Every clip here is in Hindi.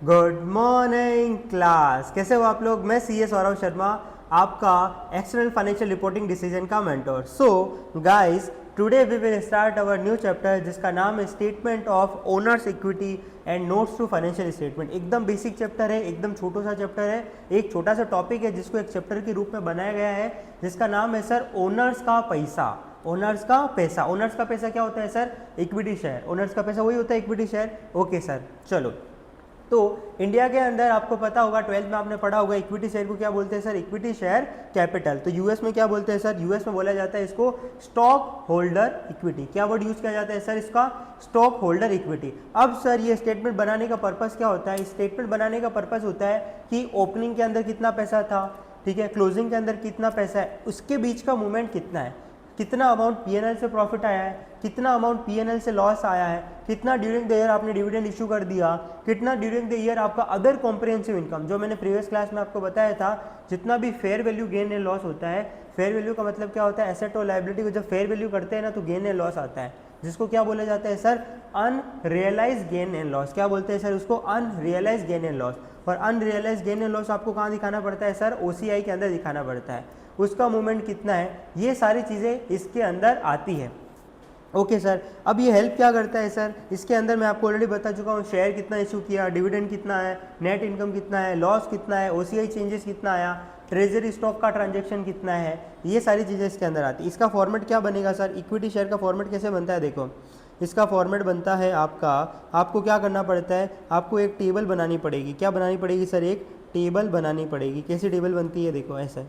गुड मॉर्निंग क्लास, कैसे हो आप लोग। मैं सी सौरभ शर्मा, आपका एक्सटर्नल फाइनेंशियल रिपोर्टिंग डिसीजन का mentor. So guys, today we will start our new chapter जिसका नाम है statement of owners equity and notes to financial statement. एकदम बेसिक चैप्टर है, एकदम छोटा सा चैप्टर है, एक छोटा सा टॉपिक है जिसको एक चैप्टर के रूप में बनाया गया है, जिसका नाम है सर ओनर्स का पैसा। ओनर्स का पैसा, ओनर्स का पैसा क्या होता है सर? Equity share. ओनर्स का पैसा वही होता है, इक्विटी शेयर। ओके सर, चलो। तो इंडिया के अंदर आपको पता होगा, 12th में आपने पढ़ा होगा, इक्विटी शेयर को क्या बोलते हैं सर? Equity share capital. तो यूएस में क्या बोलते हैं सर? यूएस में बोला जाता है इसको स्टॉक होल्डर इक्विटी। क्या वर्ड यूज किया जाता है सर? इसका स्टॉक होल्डर इक्विटी। अब सर ये स्टेटमेंट बनाने का पर्पस क्या होता है? स्टेटमेंट बनाने का पर्पस होता है कि ओपनिंग के अंदर कितना पैसा था, ठीक है, क्लोजिंग के अंदर कितना पैसा है, उसके बीच का मूवमेंट कितना है, कितना अमाउंट पीएनएल से प्रॉफिट आया है, कितना अमाउंट पीएनएल से लॉस आया है, कितना ड्यूरिंग द ईयर आपने डिविडेंड इशू कर दिया, कितना ड्यूरिंग द ईयर आपका अदर कॉम्प्रिहेंसिव इनकम, जो मैंने प्रीवियस क्लास में आपको बताया था, जितना भी fair value gain and loss होता है। फेयर वैल्यू का मतलब क्या होता है? एसेट और लायबिलिटी को जब फेयर वैल्यू करते हैं ना तो गेन एंड लॉस आता है, जिसको क्या बोला जाता है sir? Unrealised gain and loss. क्या बोलते हैं सर उसको? Unrealised gain and loss. और अनरियलाइज गेन एंड लॉस आपको कहाँ दिखाना पड़ता है सर? ओसीआई के अंदर दिखाना पड़ता है। उसका मूवमेंट कितना है, ये सारी चीज़ें इसके अंदर आती है। ओके सर, अब ये हेल्प क्या करता है सर? इसके अंदर मैं आपको ऑलरेडी बता चुका हूँ, शेयर कितना इशू किया, डिविडेंड कितना है, नेट इनकम कितना है, लॉस कितना है, ओसीआई चेंजेस कितना आया, ट्रेजरी स्टॉक का ट्रांजेक्शन कितना है, ये सारी चीज़ें इसके अंदर आती है। इसका फॉर्मेट क्या बनेगा सर? इक्विटी शेयर का फॉर्मेट कैसे बनता है? देखो, इसका फॉर्मेट बनता है आपका, आपको क्या करना पड़ता है? आपको एक टेबल बनानी पड़ेगी। क्या बनानी पड़ेगी सर? एक टेबल बनानी पड़ेगी। कैसी टेबल बनती है? देखो ऐसा,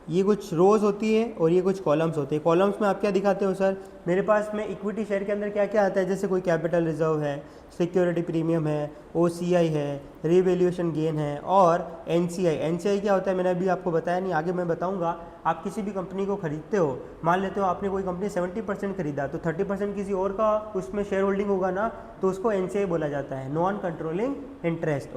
ये कुछ रोज़ होती है और ये कुछ कॉलम्स होते हैं। कॉलम्स में आप क्या दिखाते हो सर? मेरे पास में इक्विटी शेयर के अंदर क्या क्या आता है, जैसे कोई कैपिटल रिजर्व है, सिक्योरिटी प्रीमियम है, ओसीआई है, रिवैल्यूएशन गेन है और एनसीआई। एनसीआई क्या होता है मैंने अभी आपको बताया नहीं, आगे मैं बताऊंगा। आप किसी भी कंपनी को खरीदते हो, मान लेते हो आपने कोई कंपनी 70% खरीदा, तो 30% किसी और का उसमें शेयर होल्डिंग होगा ना, तो उसको एनसीआई बोला जाता है, नॉन कंट्रोलिंग इंटरेस्ट।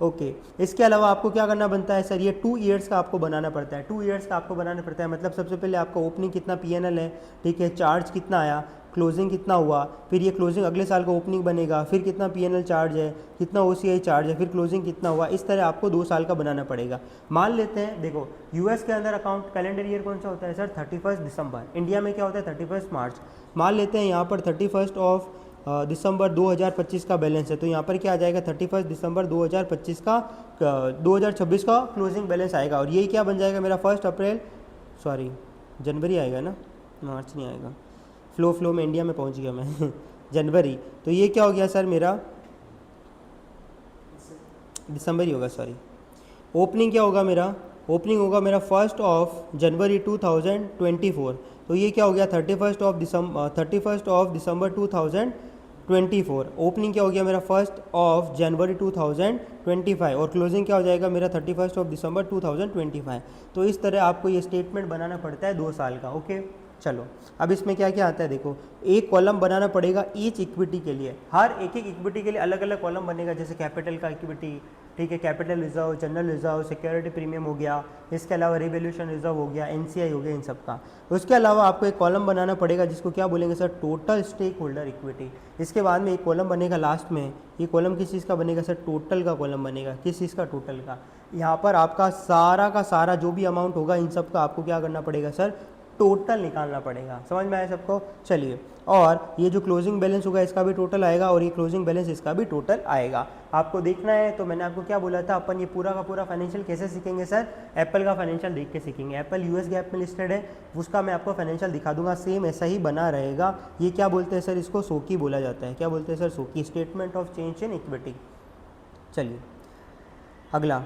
ओके। इसके अलावा आपको क्या करना बनता है सर? ये 2 ईयर्स का आपको बनाना पड़ता है। 2 ईयर्स का आपको बनाना पड़ता है, मतलब सबसे पहले आपका ओपनिंग कितना पीएनएल है, ठीक है, चार्ज कितना आया, क्लोजिंग कितना हुआ, फिर ये क्लोजिंग अगले साल का ओपनिंग बनेगा, फिर कितना पीएनएल चार्ज है, कितना ओसीआई चार्ज है, फिर क्लोजिंग कितना हुआ। इस तरह आपको 2 साल का बनाना पड़ेगा। मान लेते हैं, देखो यूएस के अंदर अकाउंट कैलेंडर ईयर कौन सा होता है सर? 31 दिसंबर। इंडिया में क्या होता है? 31 मार्च। मान लेते हैं यहाँ पर 31 ऑफ दिसंबर 2025 का बैलेंस है, तो यहाँ पर क्या आ जाएगा? 31 दिसंबर 2025 का 2026 का क्लोजिंग बैलेंस आएगा। और यही क्या बन जाएगा मेरा? 1 अप्रैल, सॉरी जनवरी आएगा ना, मार्च नहीं आएगा, फ्लो में इंडिया में पहुंच गया मैं जनवरी। तो ये क्या हो गया सर मेरा? दिसंबर ही होगा, सॉरी। ओपनिंग क्या होगा मेरा? ओपनिंग होगा मेरा 1 ऑफ जनवरी 2024। तो ये क्या हो गया? 31 ऑफ दिसंबर 2024। ओपनिंग क्या हो गया मेरा? 1 ऑफ जनवरी 2025 और क्लोजिंग क्या हो जाएगा मेरा? 31 ऑफ दिसंबर 2025। तो इस तरह आपको ये स्टेटमेंट बनाना पड़ता है 2 साल का। ओके, चलो अब इसमें क्या क्या आता है? देखो, एक कॉलम बनाना पड़ेगा ईच इक्विटी के लिए। हर एक इक्विटी के लिए अलग अलग कॉलम बनेगा, जैसे कैपिटल का इक्विटी, ठीक है, capital reserve, general reserve, security premium हो गया, इसके अलावा रिवैल्यूएशन रिजर्व हो गया, एनसीआई हो गया, इन सब का। उसके अलावा आपको एक कॉलम बनाना पड़ेगा जिसको क्या बोलेंगे sir? Total stakeholder equity. इसके बाद में एक कॉलम बनेगा लास्ट में, ये कॉलम किस चीज़ का बनेगा सर? टोटल का कॉलम बनेगा। किस चीज़ का? टोटल का। यहाँ पर आपका सारा का सारा जो भी अमाउंट होगा इन सब का आपको क्या करना पड़ेगा सर? टोटल निकालना पड़ेगा। समझ में आया सबको? चलिए, और ये जो क्लोजिंग बैलेंस होगा इसका भी टोटल आएगा और ये क्लोजिंग बैलेंस इसका भी टोटल आएगा। आपको देखना है तो मैंने आपको क्या बोला था, अपन ये पूरा का पूरा फाइनेंशियल कैसे सीखेंगे सर? एप्पल का फाइनेंशियल देख के सीखेंगे। एप्पल यूएस गैप में लिस्टेड है, उसका मैं आपको फाइनेंशियल दिखा दूंगा, सेम ऐसा ही बना रहेगा। ये क्या बोलते हैं सर? इसको सोकी बोला जाता है। क्या बोलते हैं सर? सोकी, statement of change in equity. चलिए अगला,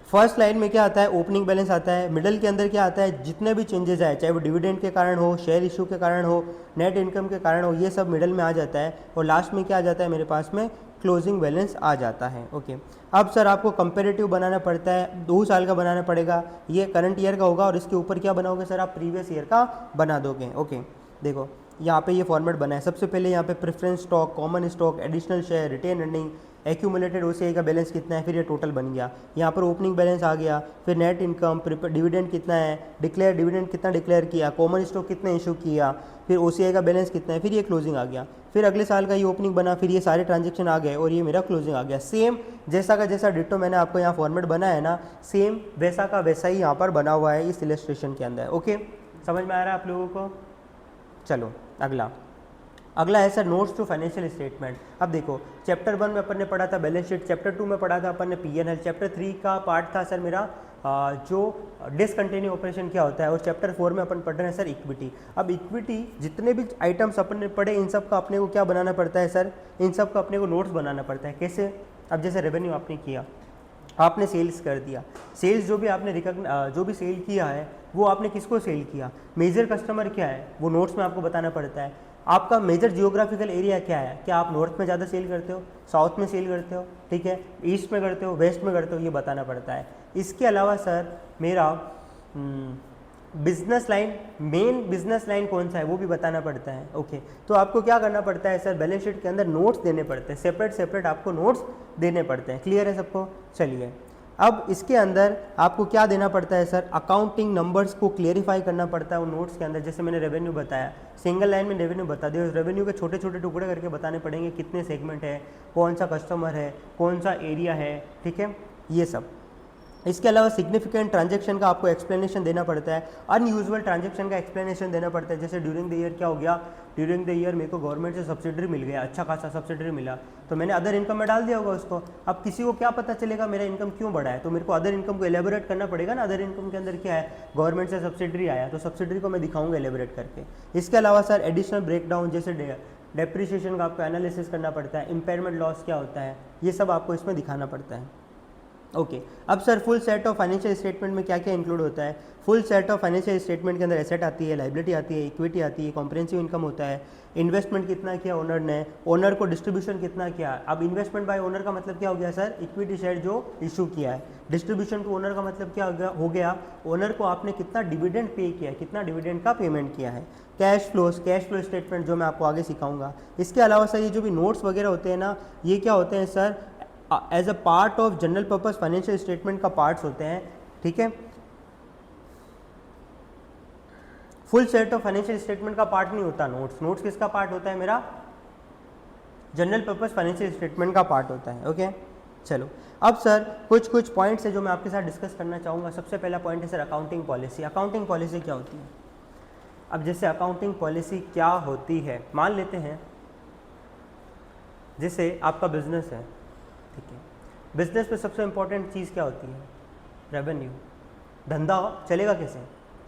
फर्स्ट लाइन में क्या आता है? ओपनिंग बैलेंस आता है। मिडल के अंदर क्या आता है? जितने भी चेंजेस आए, चाहे वो डिविडेंड के कारण हो, शेयर इशू के कारण हो, नेट इनकम के कारण हो, ये सब मिडल में आ जाता है। और लास्ट में क्या आ जाता है मेरे पास में? क्लोजिंग बैलेंस आ जाता है। ओके, अब सर आपको कंपेरेटिव बनाना पड़ता है, 2 साल का बनाना पड़ेगा। ये करंट ईयर का होगा और इसके ऊपर क्या बनाओगे सर? आप प्रीवियस ईयर का बना दोगे। ओके, देखो यहाँ पे ये फॉर्मेट बना है। सबसे पहले यहाँ पे preference stock, common stock, additional share, retained earning, accumulated OCI का बैलेंस कितना है, फिर ये टोटल बन गया। यहाँ पर ओपनिंग बैलेंस आ गया, फिर नेट इनकम, डिविडेंड कितना है, डिक्लेयर डिविडेंड कितना डिक्लेयर किया, कॉमन स्टॉक कितना इशू किया, फिर ओसीआई का बैलेंस कितना है, फिर ये क्लोजिंग आ गया। फिर अगले साल का ये ओपनिंग बना, फिर ये सारे ट्रांजेक्शन आ गए और ये मेरा क्लोजिंग आ गया। सेम जैसा का जैसा डिटो मैंने आपको यहाँ फॉर्मेट बनाया है ना, सेम वैसा का वैसा ही यहाँ पर बना हुआ है इस इलस्ट्रेशन के अंदर। ओके, समझ में आ रहा है आप लोगों को? चलो अगला है sir notes to financial statement. अब देखो, चैप्टर 1 में अपन ने पढ़ा था बैलेंस शीट, चैप्टर 2 में पढ़ा था अपन ने पीएनएल, चैप्टर 3 का पार्ट था सर मेरा जो डिसकंटिन्यू ऑपरेशन क्या होता है, और चैप्टर 4 में अपन पढ़ रहे हैं सर इक्विटी। अब इक्विटी जितने भी आइटम्स अपन ने पढ़े, इन सब का अपने को क्या बनाना पड़ता है सर, इन सब का अपने को नोट्स बनाना पड़ता है। कैसे? अब जैसे रेवेन्यू आपने किया, आपने सेल्स कर दिया, सेल्स जो भी आपने जो भी सेल किया है वो आपने किसको सेल किया, मेजर कस्टमर क्या है वो नोट्स में आपको बताना पड़ता है। आपका मेजर जियोग्राफिकल एरिया क्या है, क्या आप नॉर्थ में ज़्यादा सेल करते हो, साउथ में सेल करते हो, ठीक है, ईस्ट में करते हो, वेस्ट में करते हो, ये बताना पड़ता है। इसके अलावा सर मेरा business line, main business line कौन सा है वो भी बताना पड़ता है। ओके, तो आपको क्या करना पड़ता है सर, बैलेंस शीट के अंदर नोट्स देने पड़ते हैं, सेपरेट आपको नोट्स देने पड़ते हैं। क्लियर है सबको? चलिए, अब इसके अंदर आपको क्या देना पड़ता है सर, अकाउंटिंग नंबर्स को क्लियरिफाई करना पड़ता है वो नोट्स के अंदर। जैसे मैंने रेवेन्यू बताया, सिंगल लाइन में रेवेन्यू बता दिया, रेवेन्यू के छोटे छोटे टुकड़े करके बताने पड़ेंगे, कितने सेगमेंट है, कौन सा कस्टमर है, कौन सा एरिया है, ठीक है, ये सब। इसके अलावा सिग्निफिकेंट ट्रांजैक्शन का आपको एक्सप्लेनेशन देना पड़ता है, अनयूजुअल ट्रांजैक्शन का एक्सप्लेनेशन देना पड़ता है। जैसे ड्यूरिंग द ईयर क्या हो गया, ड्यूरिंग द ईयर मेरे को गवर्नमेंट से सब्सिडरी मिल गया, अच्छा खासा सब्सिडरी मिला, तो मैंने अदर इनकम में डाल दिया होगा उसको। अब किसी को क्या पता चलेगा मेरा इनकम क्यों बढ़ा है, तो मेरे को अदर इनकम को एलेबोरेट करना पड़ेगा ना, अदर इनकम के अंदर क्या है, गवर्नमेंट से सब्सिडरी आया, तो सब्सिडरी को मैं दिखाऊंगा एलेबोरेट करके। इसके अलावा सर एडिशनल ब्रेकडाउन, जैसे डेप्रिसिएशन का आपको एनालिसिस करना पड़ता है, इम्पेयरमेंट लॉस क्या होता है, ये सब आपको इसमें दिखाना पड़ता है। ओके, अब sir full set of financial statement में क्या क्या इंक्लूड होता है। Full set of financial statement के अंदर एसेट आती है, लाइबिलिटी आती है, इक्विटी आती है, कॉम्प्रिहेंसिव इनकम होता है, इन्वेस्टमेंट कितना किया ओनर ने, ओनर को डिस्ट्रीब्यूशन कितना किया। अब इन्वेस्टमेंट बाय ओनर का मतलब क्या हो गया सर, इक्विटी शेयर जो इशू किया है। डिस्ट्रीब्यूशन टू ओनर का मतलब क्या हो गया, ओनर को आपने कितना डिविडेंड पे किया है, कितना डिविडेंड का पेमेंट किया है। कैश फ्लो स्टेटमेंट जो मैं आपको आगे सिखाऊंगा। इसके अलावा सर ये जो भी नोट्स वगैरह होते हैं ना, ये क्या होते हैं sir, as a part of general purpose financial statement का पार्ट्स होते हैं, ठीक है। Full set of financial statement का पार्ट नहीं होता नोट्स। नोट्स किसका पार्ट होता है, मेरा जनरल पर्पस फाइनेंशियल स्टेटमेंट का पार्ट होता है। ओके, चलो अब सर कुछ पॉइंट्स है जो मैं आपके साथ डिस्कस करना चाहूँगा। सबसे पहला पॉइंट है sir accounting policy. Accounting policy क्या होती है? अब जैसे अकाउंटिंग पॉलिसी क्या होती है, मान लेते हैं जैसे आपका बिजनेस है, ठीक है, बिजनेस में सबसे इंपॉर्टेंट चीज़ क्या होती है, रेवेन्यू। धंधा चलेगा कैसे,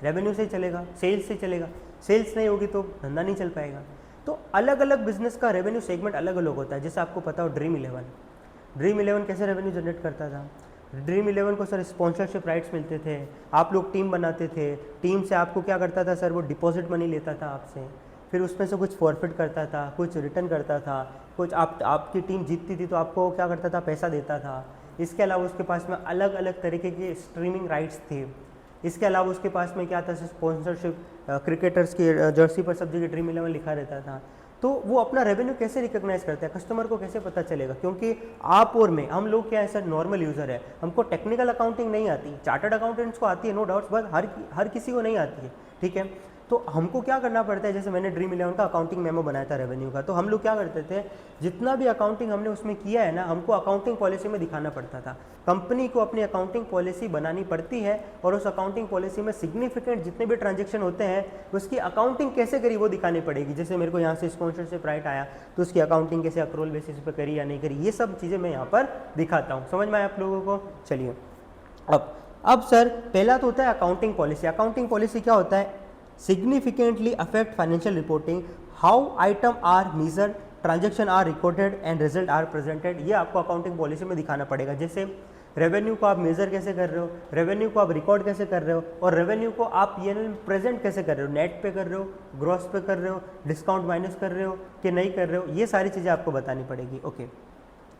रेवेन्यू से ही चलेगा, सेल्स से चलेगा, सेल्स नहीं होगी तो धंधा नहीं चल पाएगा। तो अलग अलग बिजनेस का रेवेन्यू सेगमेंट अलग अलग होता है। जैसे आपको पता हो ड्रीम इलेवन कैसे रेवेन्यू जनरेट करता था। ड्रीम इलेवन को सर स्पॉन्सरशिप राइट्स मिलते थे, आप लोग टीम बनाते थे, टीम से आपको क्या करता था सर, वो डिपॉजिट मनी लेता था आपसे, फिर उसमें से कुछ फॉरफिट करता था, कुछ रिटर्न करता था, कुछ आपकी टीम जीतती थी तो आपको क्या करता था, पैसा देता था। इसके अलावा उसके पास में अलग अलग तरीके के स्ट्रीमिंग राइट्स थे। इसके अलावा उसके पास में क्या था, स्पॉन्सरशिप, क्रिकेटर्स की जर्सी पर सब जगह ड्रीम इलेवन लिखा रहता था। तो वो अपना रेवेन्यू कैसे रिकॉग्नाइज करते हैं, कस्टमर को कैसे पता चलेगा, क्योंकि आप और मैं, हम लोग क्या है सर, नॉर्मल यूज़र है, हमको टेक्निकल अकाउंटिंग नहीं आती। चार्टर्ड अकाउंटेंट्स को आती है नो डाउट्स, बट हर किसी को नहीं आती है, ठीक है। तो हमको क्या करना पड़ता है, जैसे मैंने ड्रीम इलेवन का अकाउंटिंग मेमो बनाया था रेवेन्यू का, तो हम लोग क्या करते थे, जितना भी अकाउंटिंग हमने उसमें किया है ना, हमको अकाउंटिंग पॉलिसी में दिखाना पड़ता था। कंपनी को अपनी अकाउंटिंग पॉलिसी बनानी पड़ती है और उस अकाउंटिंग पॉलिसी में सिग्निफिकेंट जितने भी ट्रांजेक्शन होते हैं उसकी अकाउंटिंग कैसे करी वो दिखानी पड़ेगी। जैसे मेरे को यहाँ से स्पॉन्सरशिप राइट आया तो उसकी अकाउंटिंग कैसे अक्रूवल बेसिस पे करी या नहीं करी, ये सब चीज़ें मैं यहाँ पर दिखाता हूँ। समझ में आया आप लोगों को? चलिए, अब सर पहला तो होता है अकाउंटिंग पॉलिसी। अकाउंटिंग पॉलिसी क्या होता है, significantly affect financial reporting, how item are measured, transaction are recorded and result are presented. ये आपको अकाउंटिंग पॉलिसी में दिखाना पड़ेगा। जैसे रेवेन्यू को आप मेजर कैसे कर रहे हो, रेवेन्यू को आप रिकॉर्ड कैसे कर रहे हो, और रेवेन्यू को आप पीएनएल में प्रेजेंट कैसे कर रहे हो, नेट पे कर रहे हो, ग्रॉस पे कर रहे हो, डिस्काउंट माइनस कर रहे हो कि नहीं कर रहे हो, ये सारी चीज़ें आपको बतानी पड़ेगी। ओके,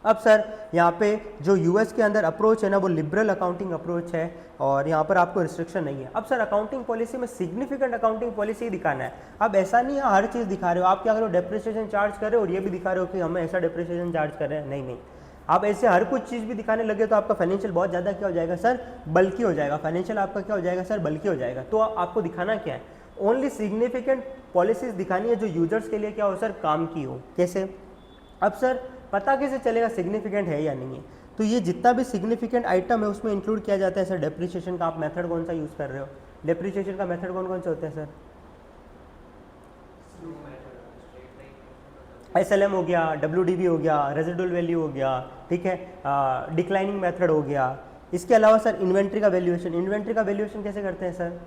अब सर यहाँ पे जो यूएस के अंदर अप्रोच है ना वो लिबरल अकाउंटिंग अप्रोच है और यहाँ पर आपको रिस्ट्रिक्शन नहीं है। अब सर अकाउंटिंग पॉलिसी में सिग्निफिकेंट अकाउंटिंग पॉलिसी दिखाना है। अब ऐसा नहीं है हर चीज़ दिखा रहे हो, आप क्या करो डेप्रिसिएशन चार्ज कर रहे हो और ये भी दिखा रहे हो कि हमें ऐसा डेप्रिसिएशन चार्ज कर रहे हैं, नहीं नहीं। आप ऐसे हर कुछ चीज़ भी दिखाने लगे तो आपका फाइनेंशियल बहुत ज़्यादा क्या हो जाएगा सर, बल्कि हो जाएगा। फाइनेंशियल आपका क्या हो जाएगा सर, बल्कि हो जाएगा। तो आपको दिखाना क्या है, ओनली सिग्निफिकेंट पॉलिसीज दिखानी है जो यूजर्स के लिए क्या हो सर, काम की हो। कैसे, अब सर पता कैसे चलेगा सिग्निफिकेंट है या नहीं है, तो ये जितना भी सिग्निफिकेंट आइटम है उसमें इंक्लूड किया जाता है सर डेप्रिसिएशन का। आप मेथड कौन सा यूज़ कर रहे हो, डेप्रिसिएशन का मेथड कौन कौन से होते हैं सर, SLM हो गया, WDV हो गया, रेजिडुअल वैल्यू हो गया, ठीक है, डिक्लाइनिंग मेथड हो गया। इसके अलावा सर इन्वेंट्री का वैल्यूएशन, इन्वेंट्री का वैल्यूएशन कैसे करते हैं सर,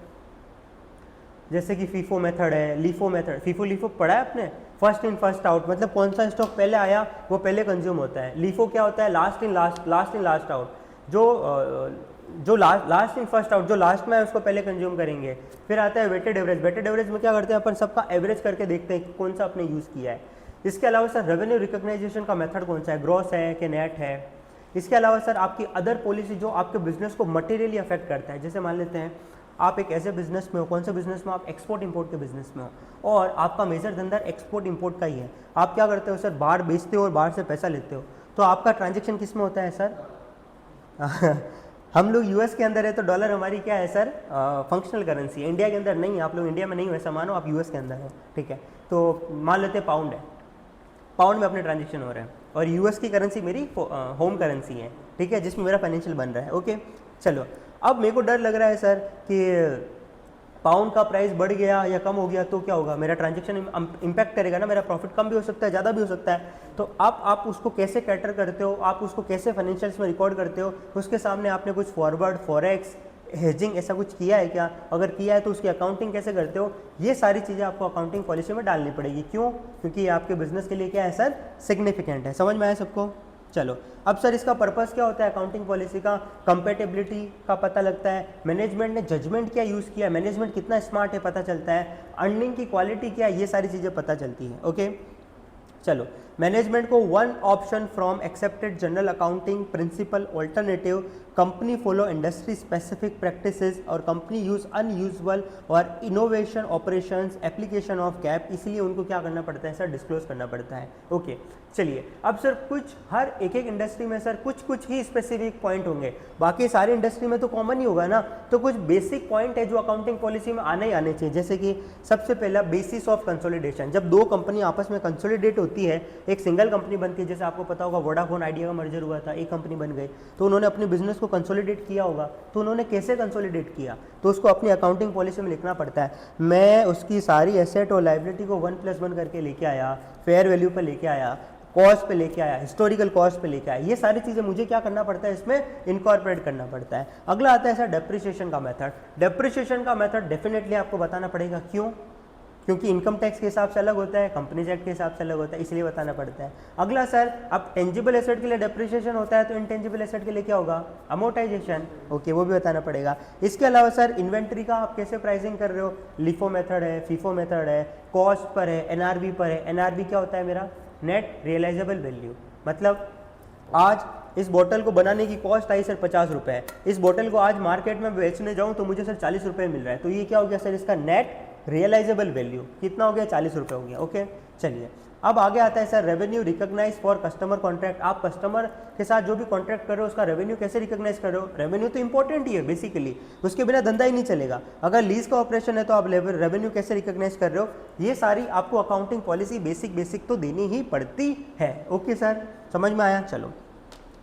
जैसे कि फीफो मेथड है, लीफो मेथड। फीफो लीफो पढ़ा है आपने, फर्स्ट इन फर्स्ट आउट, मतलब कौन सा स्टॉक पहले आया वो पहले कंज्यूम होता है। लीफो क्या होता है, लास्ट इन लास्ट आउट, जो लास्ट इन फर्स्ट आउट, जो लास्ट में है उसको पहले कंज्यूम करेंगे। फिर आता है वेटेड एवरेज, वेटेड एवरेज में क्या करते हैं अपन सबका एवरेज करके देखते हैं कि कौन सा आपने यूज़ किया है। इसके अलावा सर रेवेन्यू रिकॉग्नाइजेशन का मेथड कौन सा है, ग्रॉस है कि नेट है। इसके अलावा सर आपकी अदर पॉलिसी जो आपके बिजनेस को मटेरियली अफेक्ट करता है, जैसे मान लेते हैं आप एक ऐसे बिजनेस में हो, कौन से बिजनेस में, आप एक्सपोर्ट इंपोर्ट के बिजनेस में हो और आपका मेजर धंधा एक्सपोर्ट इंपोर्ट का ही है। आप क्या करते हो सर, बाहर बेचते हो और बाहर से पैसा लेते हो, तो आपका ट्रांजेक्शन किस में होता है सर हम लोग यूएस के अंदर है तो डॉलर हमारी क्या है सर, फंक्शनल करेंसी है। इंडिया के अंदर नहीं है, आप लोग इंडिया में नहीं हो ऐसा मानो, आप यूएस के अंदर हो, ठीक है। तो मान लेते हैं पाउंड है, पाउंड में अपने ट्रांजेक्शन हो रहे हैं और यूएस की करेंसी मेरी होम करेंसी है, ठीक है, जिसमें मेरा फाइनेंशियल बन रहा है। ओके चलो, अब मेरे को डर लग रहा है सर कि पाउंड का प्राइस बढ़ गया या कम हो गया तो क्या होगा, मेरा ट्रांजेक्शन इम्पैक्ट करेगा ना, मेरा प्रॉफिट कम भी हो सकता है, ज़्यादा भी हो सकता है। तो आप उसको कैसे कैटर करते हो, आप उसको कैसे फाइनेंशियल्स में रिकॉर्ड करते हो, उसके सामने आपने कुछ फॉरवर्ड, फॉरेक्स, हेजिंग ऐसा कुछ किया है क्या, अगर किया है तो उसकी अकाउंटिंग कैसे करते हो, ये सारी चीज़ें आपको अकाउंटिंग पॉलिसी में डालनी पड़ेगी। क्यों, क्योंकि ये आपके बिजनेस के लिए क्या है सर, सिग्निफिकेंट है। समझ में आया सबको। चलो, अब सर इसका पर्पस क्या होता है अकाउंटिंग पॉलिसी का, कंपेटेबिलिटी का पता लगता है, मैनेजमेंट ने जजमेंट क्या यूज़ किया, मैनेजमेंट कितना स्मार्ट है पता चलता है, अर्निंग की क्वालिटी क्या है, ये सारी चीज़ें पता चलती हैं। ओके चलो, मैनेजमेंट को one option from accepted general accounting principle alternative, company follow industry specific practices और कंपनी यूज अनयूजुअल और innovation operations application of gap, इसलिए उनको क्या करना पड़ता है सर, डिस्क्लोज करना पड़ता है। ओके चलिए, अब सर कुछ हर एक इंडस्ट्री में सर कुछ ही स्पेसिफिक पॉइंट होंगे, बाकी सारी इंडस्ट्री में तो कॉमन ही होगा ना, तो कुछ बेसिक पॉइंट है जो अकाउंटिंग पॉलिसी में आने ही आने चाहिए। जैसे कि सबसे पहला बेसिस ऑफ कंसोलिडेशन, जब दो कंपनी आपस में कंसोलिडेट होती है, एक सिंगल कंपनी बनती है, जैसे आपको पता होगा वोडाफोन आइडिया का मर्जर हुआ था, एक कंपनी बन गई, तो उन्होंने अपने बिजनेस को कंसोलिडेट किया होगा, तो उन्होंने कैसे कंसोलिडेट किया, तो उसको अपनी अकाउंटिंग पॉलिसी में लिखना पड़ता है। मैं उसकी सारी एसेट और लाइबिलिटी को 1+1 करके लेके आया, फेयर वैल्यू पर लेके आया, कॉस्ट पे लेके आया, हिस्टोरिकल कॉस्ट पे लेके आया, ये सारी चीज़ें मुझे क्या करना पड़ता है, इसमें इनकॉर्पोरेट करना पड़ता है। अगला आता है सर डेप्रिसिएशन का मेथड। डेप्रिसिएशन का मेथड डेफिनेटली आपको बताना पड़ेगा, क्यों, क्योंकि इनकम टैक्स के हिसाब से अलग होता है, कंपनीज एक्ट के हिसाब से अलग होता है, इसलिए बताना पड़ता है। अगला सर, अब टेंजिबल एसेट के लिए डेप्रिसिएशन होता है तो इनटेंजिबल एसेट के लिए क्या होगा, अमोर्टाइजेशन, ओके वो भी बताना पड़ेगा। इसके अलावा सर इन्वेंट्री का आप कैसे प्राइसिंग कर रहे हो, लिफो मेथड है, फीफो मेथड है, कॉस्ट पर है, एनआरवी पर है। एनआरवी क्या होता है मेरा, नेट रियलाइजेबल वैल्यू, मतलब आज इस बोतल को बनाने की कॉस्ट आई सर 50 रुपये, इस बोतल को आज मार्केट में बेचने जाऊँ तो मुझे सर 40 रुपये मिल रहा है, तो ये क्या हो गया सर, इसका नेट रियलाइजेबल वैल्यू कितना हो गया, 40 रुपये हो गया। ओके चलिए, अब आगे आता है sir revenue recognise for customer contract. आप कस्टमर के साथ जो भी कॉन्ट्रैक्ट कर रहे हो उसका रेवेन्यू कैसे रिकॉग्नाइज कर रहे हो, रेवेन्यू तो इंपॉर्टेंट ही है बेसिकली, उसके बिना धंधा ही नहीं चलेगा। अगर लीज का ऑपरेशन है तो आप रेवेन्यू कैसे रिकॉग्नाइज कर रहे हो, ये सारी आपको अकाउंटिंग पॉलिसी बेसिक तो देनी ही पड़ती है। ओके सर, समझ में आया। चलो,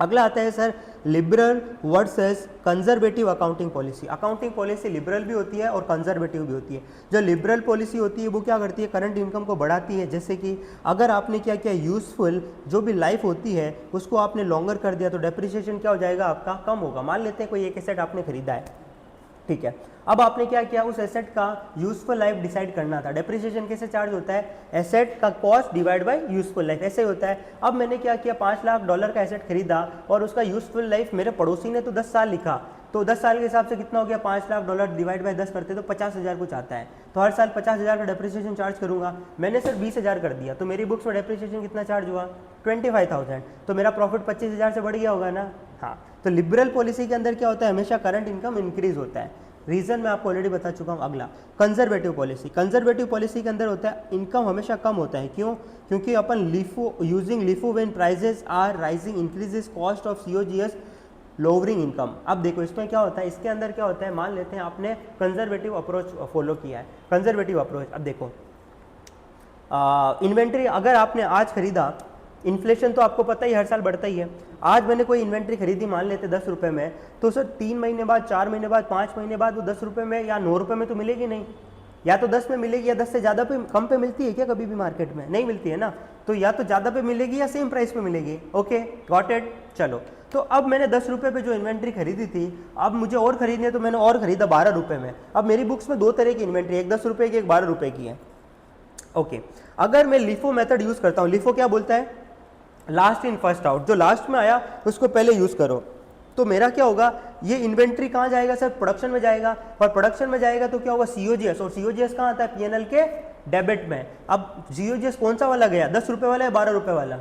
अगला आता है sir liberal versus conservative accounting policy. Accounting policy liberal भी होती है और कंजर्वेटिव भी होती है। जो लिबरल पॉलिसी होती है वो क्या करती है, करंट इनकम को बढ़ाती है, जैसे कि अगर आपने क्या किया, यूजफुल जो भी लाइफ होती है उसको आपने लॉन्गर कर दिया तो डेप्रिसिएशन क्या हो जाएगा आपका, कम होगा। मान लेते हैं कोई एक एसेट आपने खरीदा है, ठीक है, अब आपने क्या किया, उस एसेट का यूजफुल लाइफ डिसाइड करना था। डेप्रिसिएशन कैसे चार्ज होता है, एसेट का cost divide by useful life, ऐसे ही होता है। अब मैंने क्या किया, $5 लाख का एसेट खरीदा और उसका यूजफुल लाइफ मेरे पड़ोसी ने तो 10 साल लिखा, तो 10 साल के हिसाब से कितना हो गया, $5 लाख डिवाइड बाय 10 करते तो 50,000 कुछ आता है, तो हर साल 50,000 का डेप्रिसिएशन चार्ज करूंगा। मैंने सर 20,000 कर दिया, तो मेरी बुक्स में डेप्रिसिएशन कितना चार्ज हुआ, 25,000, तो मेरा प्रॉफिट 25,000 से बढ़ गया होगा ना। हाँ, तो लिबरल पॉलिसी के अंदर क्या होता है, हमेशा करंट इनकम इंक्रीज होता है। रीजन मैं आपको ऑलरेडी बता चुका हूँ। अगला कंजर्वेटिव पॉलिसी, कंजर्वेटिव पॉलिसी के अंदर होता है इनकम हमेशा कम होता है। क्यों, क्योंकि अपन LIFO using LIFO when prices are rising increases cost of COGS lowering income. अब देखो इसमें क्या होता है, इसके अंदर क्या होता है, मान लेते हैं आपने कंजर्वेटिव अप्रोच फॉलो किया है, कंजर्वेटिव अप्रोच। अब देखो इन्वेंट्री अगर आपने आज खरीदा, इन्फ्लेशन तो आपको पता ही हर साल बढ़ता ही है, आज मैंने कोई इन्वेंट्री खरीदी मान लेते 10 रुपये में, तो सर 3 महीने बाद, 4 महीने बाद, 5 महीने बाद वो 10 रुपये में या 9 रुपये में तो मिलेगी नहीं, या तो 10 में मिलेगी या 10 से ज़्यादा पे कम पे मिलती है क्या कभी भी मार्केट में, नहीं मिलती है ना, तो या तो ज़्यादा पे मिलेगी या सेम प्राइस पे मिलेगी। Okay got it. चलो, तो अब मैंने 10 रुपये पे जो इन्वेंट्री खरीदी थी, अब मुझे और खरीदनी है तो मैंने और खरीदा 12 रुपये में। अब मेरी बुक्स में 2 तरह की इन्वेंट्री, एक 10 रुपये की, एक 12 रुपये की है। ओके, अगर मैं लिफो मेथड यूज़ करता हूँ, लिफो क्या बोलता है, लास्ट इन फर्स्ट आउट, जो लास्ट में आया उसको पहले यूज़ करो, तो मेरा क्या होगा, ये इन्वेंट्री कहाँ जाएगा सर, प्रोडक्शन में जाएगा, और प्रोडक्शन में जाएगा तो क्या होगा, सीओजीएस, और सीओजीएस कहाँ आता है, पीएनएल के डेबिट में। अब सीओजीएस कौन सा वाला गया, 10 रुपये वाला या 12 रुपये वाला,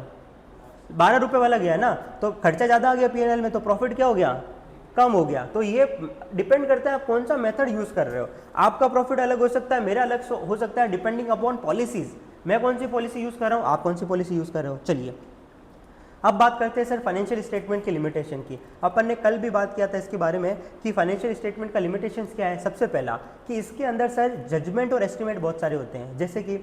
12 रुपये वाला गया ना, तो खर्चा ज़्यादा आ गया पीएनएल में, तो प्रॉफिट क्या हो गया, कम हो गया। तो ये डिपेंड करता है आप कौन सा मेथड यूज़ कर रहे हो, आपका प्रॉफिट अलग हो सकता है, मेरा अलग हो सकता है, डिपेंडिंग अपॉन पॉलिसीज। मैं कौन सी पॉलिसी यूज़ कर रहा हूँ, आप कौन सी पॉलिसी यूज़ कर रहे हो। चलिए अब बात करते हैं सर फाइनेंशियल स्टेटमेंट की लिमिटेशन की। अपन ने कल भी बात किया था इसके बारे में कि फाइनेंशियल स्टेटमेंट का लिमिटेशंस क्या है। सबसे पहला कि इसके अंदर सर जजमेंट और एस्टिमेट बहुत सारे होते हैं, जैसे कि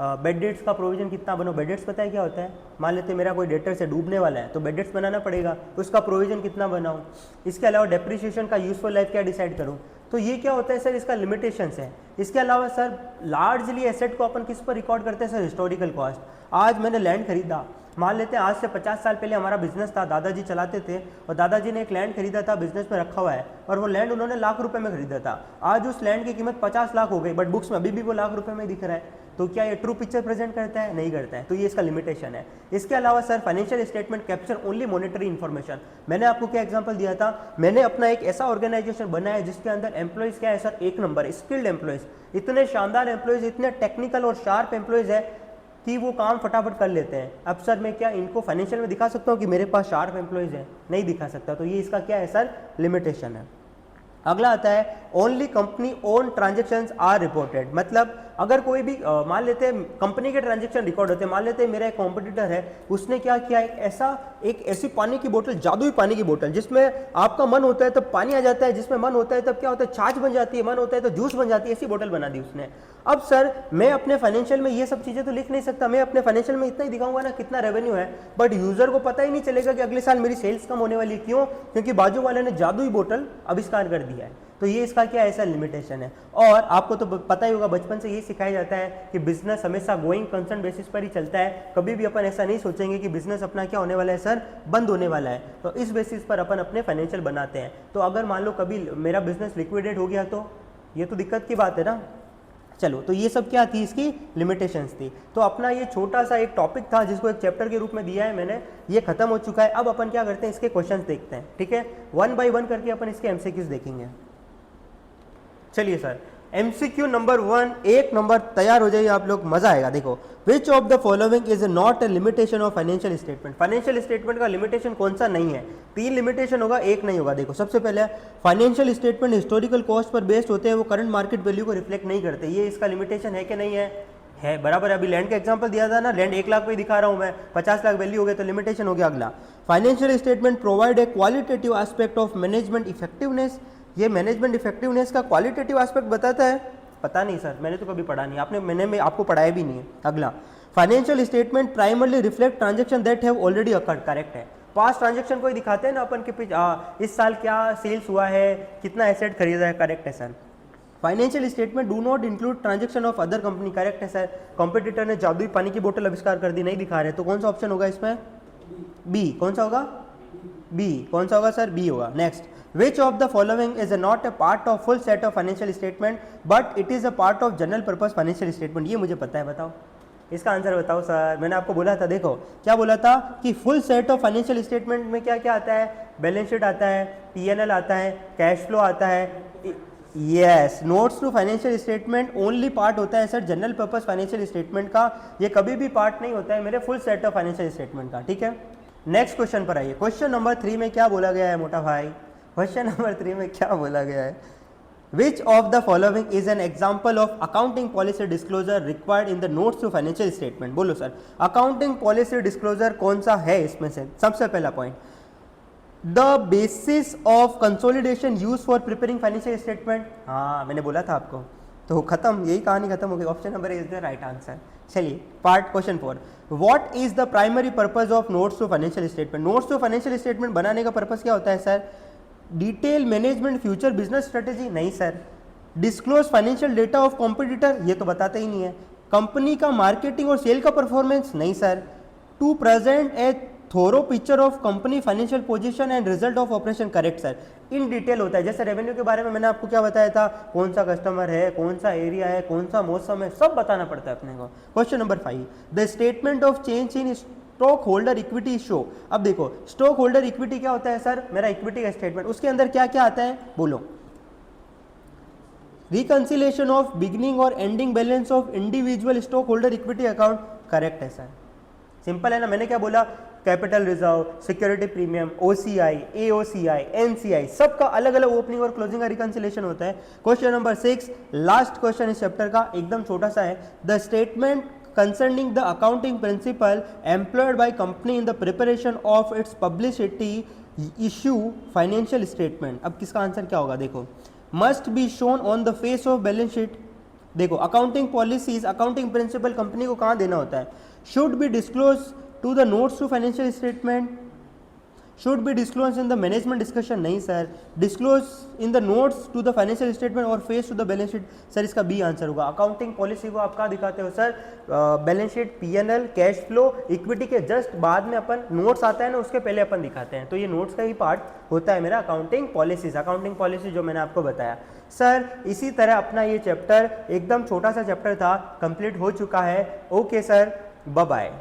बेड डेट्स का प्रोविजन कितना बनो, बेड डेट्स पता है क्या होता है, मान लेते मेरा कोई डेटर से डूबने वाला है तो बेड डेट्स बनाना पड़ेगा, उसका प्रोविजन कितना बनाऊँ। इसके अलावा डेप्रिसिएशन का यूजफुल लाइफ क्या डिसाइड करूँ, तो ये क्या होता है सर, इसका लिमिटेशंस है। इसके अलावा सर लार्जली एसेट को अपन किस पर रिकॉर्ड करते हैं सर, हिस्टोरिकल कॉस्ट। आज मैंने लैंड खरीदा, मान लेते हैं आज से 50 साल पहले हमारा बिजनेस था, दादाजी चलाते थे, और दादाजी ने एक लैंड खरीदा था, बिजनेस में रखा हुआ है, और वो लैंड उन्होंने लाख रुपए में खरीदा था। आज उस लैंड की कीमत 50 लाख हो गई, बट बुक्स में अभी भी वो लाख रुपए में दिख रहा है। तो क्या ये ट्रू पिक्चर प्रेजेंट करता है, नहीं करता है, तो ये इसका लिमिटेशन है। इसके अलावा sir financial statement capture only monetary information. मैंने आपको क्या एग्जांपल दिया था, मैंने अपना एक ऐसा ऑर्गेनाइजेशन बनाया है जिसके अंदर एम्प्लॉइज क्या है सर, एक नंबर स्किल्ड एम्प्लॉइज, इतने शानदार एम्प्लॉइज, इतने टेक्निकल और शार्प एम्प्लॉइज है कि वो काम फटाफट कर लेते हैं। अब सर मैं क्या इनको फाइनेंशियल में दिखा सकता हूँ कि मेरे पास शार्प एम्प्लॉइज है, नहीं दिखा सकता, तो ये इसका क्या है सर, लिमिटेशन है। अगला आता है only company own transactions are reported. मतलब अगर कोई भी मान लेते हैं कंपनी के ट्रांजेक्शन रिकॉर्ड होते हैं, मान लेते हैं मेरा एक कॉम्पिटिटर है, उसने क्या किया, एक ऐसी पानी की बोतल, जादुई पानी की बोतल, जिसमें आपका मन होता है तब पानी आ जाता है, जिसमें मन होता है तब क्या होता है, छाछ बन जाती है, मन होता है तो जूस बन जाती है, ऐसी बोतल बना दी उसने। अब सर मैं अपने फाइनेंशियल में ये सब चीज़ें तो लिख नहीं सकता, मैं अपने फाइनेंशियल में इतना ही दिखाऊंगा ना कितना रेवेन्यू है, बट यूजर को पता ही नहीं चलेगा कि अगले साल मेरी सेल्स कम होने वाली है। क्यों, क्योंकि बाजू वाले ने जादुई बोतल आविष्कार कर दिया है। तो ये इसका क्या ऐसा लिमिटेशन है। और आपको तो पता ही होगा, बचपन से ये सिखाया जाता है कि बिजनेस हमेशा गोइंग कंसर्न बेसिस पर ही चलता है, कभी भी अपन ऐसा नहीं सोचेंगे कि बिजनेस अपना क्या होने वाला है सर, बंद होने वाला है। तो इस बेसिस पर अपन अपने फाइनेंशियल बनाते हैं। तो अगर मान लो कभी मेरा बिजनेस लिक्विडेट हो गया तो ये तो दिक्कत की बात है ना। चलो, तो ये सब क्या थी, इसकी लिमिटेशंस थी। तो अपना ये छोटा सा एक टॉपिक था जिसको एक चैप्टर के रूप में दिया है मैंने, ये खत्म हो चुका है। अब अपन क्या करते हैं, इसके क्वेश्चंस देखते हैं, ठीक है, 1 बाय 1 करके अपन इसके एमसीक्यूज देखेंगे। चलिए सर, एमसीक्यू नंबर 1, 1 नंबर तैयार हो जाइए आप लोग, मजा आएगा। देखो, which of the following is not a limitation of financial statement. Financial statement का लिमिटेशन कौन सा नहीं है, 3 लिमिटेशन होगा, एक नहीं होगा। देखो, सबसे पहले financial statement historical cost per based होते हैं, वो करंट मार्केट वैल्यू को रिफ्लेक्ट नहीं करते। ये इसका लिमिटेशन है कि नहीं है बराबर। अभी लैंड का एग्जांपल दिया था ना, लैंड 1 लाख पे दिखा रहा हूं मैं, 50 लाख वैल्यू हो गया तो लिमिटेशन हो गया। अगला, financial statement provide a qualitative aspect of management effectiveness. ये मैनेजमेंट इफेक्टिवनेस का क्वालिटेटिव एस्पेक्ट बताता है, पता नहीं सर, मैंने तो कभी पढ़ा नहीं, मैंने आपको पढ़ाया भी नहीं है। अगला, financial statement primarily reflect transaction that have already occurred. Correct है, पास्ट ट्रांजैक्शन को ही दिखाते हैं ना अपन के इस साल क्या सेल्स हुआ है, कितना एसेट खरीदा है। करेक्ट है sir. Financial statement do not include transaction of other company. Correct है सर। कॉम्पिटिटर ने जादुई पानी की बोतल आविष्कार कर दी, नहीं दिखा रहे, तो कौन सा ऑप्शन होगा इसमें, बी। कौन सा होगा, बी, कौन सा होगा सर? बी होगा। Next, which of the following is not a part of full set of financial statement but it is a part of general purpose financial statement? ये मुझे पता है, बताओ इसका आंसर बताओ सर। मैंने आपको बोला था, देखो क्या बोला था कि full set of financial statement में क्या क्या आता है? बैलेंस शीट आता है, पीएनएल आता है, कैश फ्लो आता है। Yes, notes to financial statement only part होता है sir general purpose financial statement का, ये कभी भी पार्ट नहीं होता है मेरे full set of financial statement का, ठीक है। नेक्स्ट क्वेश्चन पर आइए। क्वेश्चन नंबर 3 में क्या बोला गया है मोटा भाई? क्वेश्चन नंबर 3 में क्या बोला गया है? Which of the following is an example of accounting policy disclosure required in the notes to financial statement? बोलो सर, अकाउंटिंग पॉलिसी डिस्क्लोजर कौन सा है इसमें से? सबसे पहला point, the basis of consolidation use for preparing financial statement. हाँ मैंने बोला था आपको, तो खत्म, यही कहानी खत्म हो गई। Option number is the right answer. चलिए part question 4, what is the primary purpose of notes to financial statement? Notes to financial statement बनाने का पर्पज क्या होता है sir? Detail management future business strategy? नहीं sir. Disclose financial data of competitor? ये तो बताते ही नहीं है। कंपनी का मार्केटिंग और सेल का परफॉर्मेंस? नहीं sir. To present a thorough picture of company financial position and result of operation? Correct sir. In detail होता है, जैसे रेवेन्यू के बारे में मैंने आपको क्या बताया था, कौन सा कस्टमर है, कौन सा एरिया है, कौन सा मौसम है, सब बताना पड़ता है अपने को। Question number 5, the statement of change in stock holder equity show. अब देखो स्टॉक होल्डर इक्विटी क्या होता है सर? मेरा इक्विटी का स्टेटमेंट, उसके अंदर क्या क्या आता है बोलो? रिकंसिलेशन ऑफ बिगिनिंग और ending balance of individual stock holder equity account? Correct है सर, सिंपल है ना। मैंने क्या बोला? Capital reserve, security premium, OCI, AOCI, NCI, सबका अलग अलग ओपनिंग और क्लोजिंग का रिकंसिलेशन होता है। क्वेश्चन नंबर 6, लास्ट क्वेश्चन इस चैप्टर का, एकदम छोटा सा है। The statement concerning the accounting principle employed by company in the preparation of its publicity issue financial statement? अब किसका आंसर क्या होगा? देखो, must be shown on the face of balance sheet। देखो accounting policies, accounting principal company को कहाँ देना होता है? Should be disclose to the notes to financial statement, should be disclose in the management discussion? नहीं sir. Disclose in the notes to the financial statement और face to the balance sheet? Sir इसका बी आंसर होगा। अकाउंटिंग पॉलिसी को आप कहाँ दिखाते हो sir? Balance sheet, PNL, cash flow, equity के जस्ट बाद में अपन नोट्स आता है ना, उसके पहले अपन दिखाते हैं। तो ये नोट्स का ही पार्ट होता है मेरा अकाउंटिंग पॉलिसीज। अकाउंटिंग पॉलिसी जो मैंने आपको बताया सर। इसी तरह अपना ये चैप्टर, एकदम छोटा सा चैप्टर था, कंप्लीट हो चुका है। Okay sir, bye bye.